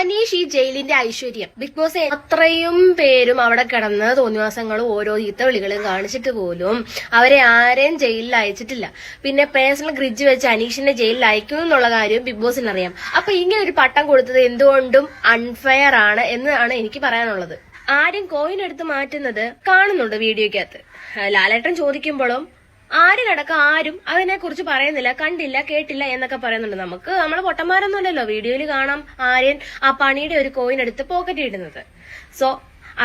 അനീഷ് ഈ ജയിലിന്റെ ഐശ്വര്യം. Big boss അത്രയും പേരും അവിടെ കിടന്ന് തോന്നിവാസങ്ങളും ഓരോ ഈത്തവിളികളും കാണിച്ചിട്ട് പോലും അവരെ ആരെയും ജയിലിൽ അയച്ചിട്ടില്ല. പിന്നെ പേഴ്സണൽ ഗ്രിഡ്ജ് വെച്ച് അനീഷിനെ ജയിലിൽ അയക്കും എന്നുള്ള കാര്യം ബിഗ് ബോസിന് അറിയാം. അപ്പൊ ഇങ്ങനെ ഒരു പട്ടം കൊടുത്തത് എന്തുകൊണ്ടും അൺഫെയർ ആണ് എന്നാണ് എനിക്ക് പറയാനുള്ളത്. ആരും കോയിൻ എടുത്ത് മാറ്റുന്നത് കാണുന്നുണ്ട് വീഡിയോക്കകത്ത്. ലാലേട്ടൻ ചോദിക്കുമ്പോഴും ആര് കിടക്ക ആരും അതിനെക്കുറിച്ച് പറയുന്നില്ല, കണ്ടില്ല കേട്ടില്ല എന്നൊക്കെ പറയുന്നുണ്ട്. നമ്മള് പൊട്ടന്മാരൊന്നുമല്ലല്ലോ, വീഡിയോയിൽ കാണാം ആര്യൻ ആ പണിയുടെ ഒരു കോയിൻ എടുത്ത് പോക്കറ്റ് ഇടുന്നത്. സോ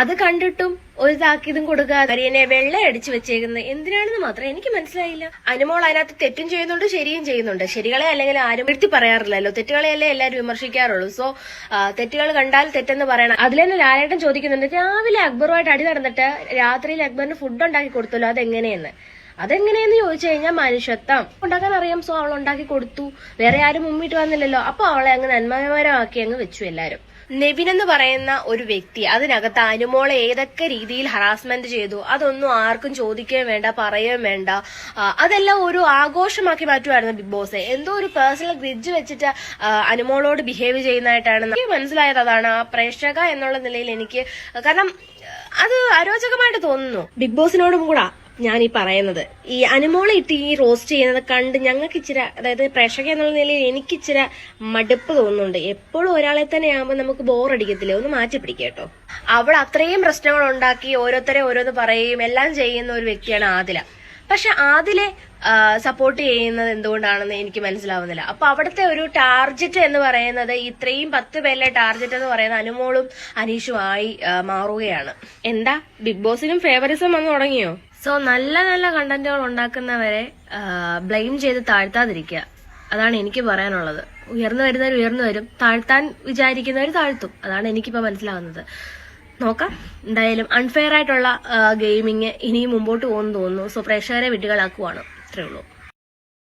അത് കണ്ടിട്ടും ഒരു താക്കീതും കൊടുക്കാതെ ആര്യനെ വെള്ള അടിച്ചു വെച്ചേക്കുന്നത് എന്തിനാണെന്ന് മാത്രം എനിക്ക് മനസ്സിലായില്ല. അനുമോൾ അതിനകത്ത് തെറ്റും ചെയ്യുന്നുണ്ട് ശരിയും ചെയ്യുന്നുണ്ട്. ശരികളെ അല്ലെങ്കിൽ ആരും എടുത്തി പറയാറില്ലല്ലോ, തെറ്റുകളെയല്ലേ എല്ലാവരും വിമർശിക്കാറുള്ളൂ. സോ തെറ്റുകൾ കണ്ടാൽ തെറ്റെന്ന് പറയണം. അതിൽ തന്നെ ലാലേട്ടൻ ചോദിക്കുന്നുണ്ട്, രാവിലെ അക്ബറുമായിട്ട് അടി നടന്നിട്ട് രാത്രിയിൽ അക്ബറിന് ഫുഡ് ഉണ്ടാക്കി കൊടുത്തല്ലോ, അതെങ്ങനെയെന്ന് ചോദിച്ചു കഴിഞ്ഞാൽ മനുഷ്യത്വം ഉണ്ടാക്കാൻ അറിയാം. സോ അവൾ ഉണ്ടാക്കി കൊടുത്തു, വേറെ ആരും മുമ്പിട്ട് വന്നില്ലല്ലോ. അപ്പൊ അവളെ അങ്ങ് നന്മമരമാക്കി അങ്ങ് വെച്ചു എല്ലാരും. നെവിൻ എന്ന് പറയുന്ന ഒരു വ്യക്തി അതിനകത്ത് അനുമോളെ ഏതൊക്കെ രീതിയിൽ ഹറാസ്മെന്റ് ചെയ്തു അതൊന്നും ആർക്കും ചോദിക്കുകയും വേണ്ട, പറയുകയും വേണ്ട. അതെല്ലാം ഒരു ആഘോഷമാക്കി മാറ്റുമായിരുന്നു ബിഗ് ബോസ്. എന്തോ ഒരു പേഴ്സണൽ ഗ്രിഡ്ജ് വെച്ചിട്ട് അനുമോളോട് ബിഹേവ് ചെയ്യുന്നതായിട്ടാണ് എനിക്ക് മനസ്സിലായത്. അതാണ് ആ പ്രേക്ഷക എന്നുള്ള നിലയിൽ എനിക്ക്, കാരണം അത് അരോചകമായിട്ട് തോന്നുന്നു. ബിഗ് ബോസിനോടും കൂടാ ഞാൻ ഈ പറയുന്നത്. ഈ അനുമോളെ ഇട്ട് ഈ റോസ്റ്റ് ചെയ്യുന്നത് കണ്ട് ഞങ്ങൾക്ക് ഇച്ചിരി, അതായത് പ്രേക്ഷക എന്നുള്ള നിലയിൽ എനിക്ക് ഇച്ചിരി മടുപ്പ് തോന്നുന്നുണ്ട്. എപ്പോഴും ഒരാളെ തന്നെ ആകുമ്പോൾ നമുക്ക് ബോറടിക്കത്തില്ലേ, ഒന്ന് മാറ്റി പിടിക്കട്ടോ. അവൾ അത്രയും പ്രശ്നങ്ങൾ ഉണ്ടാക്കി ഓരോരുത്തരെ ഓരോന്ന് പറയുകയും എല്ലാം ചെയ്യുന്ന ഒരു വ്യക്തിയാണ് ആദില. പക്ഷെ ആദിലെ സപ്പോർട്ട് ചെയ്യുന്നത് എന്തുകൊണ്ടാണെന്ന് എനിക്ക് മനസ്സിലാവുന്നില്ല. അപ്പൊ അവിടുത്തെ ഒരു ടാർജറ്റ് എന്ന് പറയുന്നത് ഇത്രയും 10 പേരിലെ ടാർജറ്റ് എന്ന് പറയുന്നത് അനുമോളും അനീഷുമായി മാറുകയാണ്. എന്താ ബിഗ് ബോസിനും ഫേവറിസം വന്നു തുടങ്ങിയോ? സോ നല്ല നല്ല കണ്ടന്റുകൾ ഉണ്ടാക്കുന്നവരെ ബ്ലെയിം ചെയ്ത് താഴ്ത്താതിരിക്കുക, അതാണ് എനിക്ക് പറയാനുള്ളത്. ഉയർന്നു വരുന്നവർ ഉയർന്നു വരും, താഴ്ത്താൻ വിചാരിക്കുന്നവർ താഴ്ത്തും. അതാണ് എനിക്കിപ്പോ മനസ്സിലാവുന്നത്. നോക്കാം, എന്തായാലും അൺഫെയർ ആയിട്ടുള്ള ഗെയിമിങ് ഇനിയും മുമ്പോട്ട് പോകുന്നു തോന്നുന്നു. സോ പ്രേക്ഷകരെ വിഡ്ഢികളാക്കുവാണ്, ഇത്രേ ഉള്ളൂ.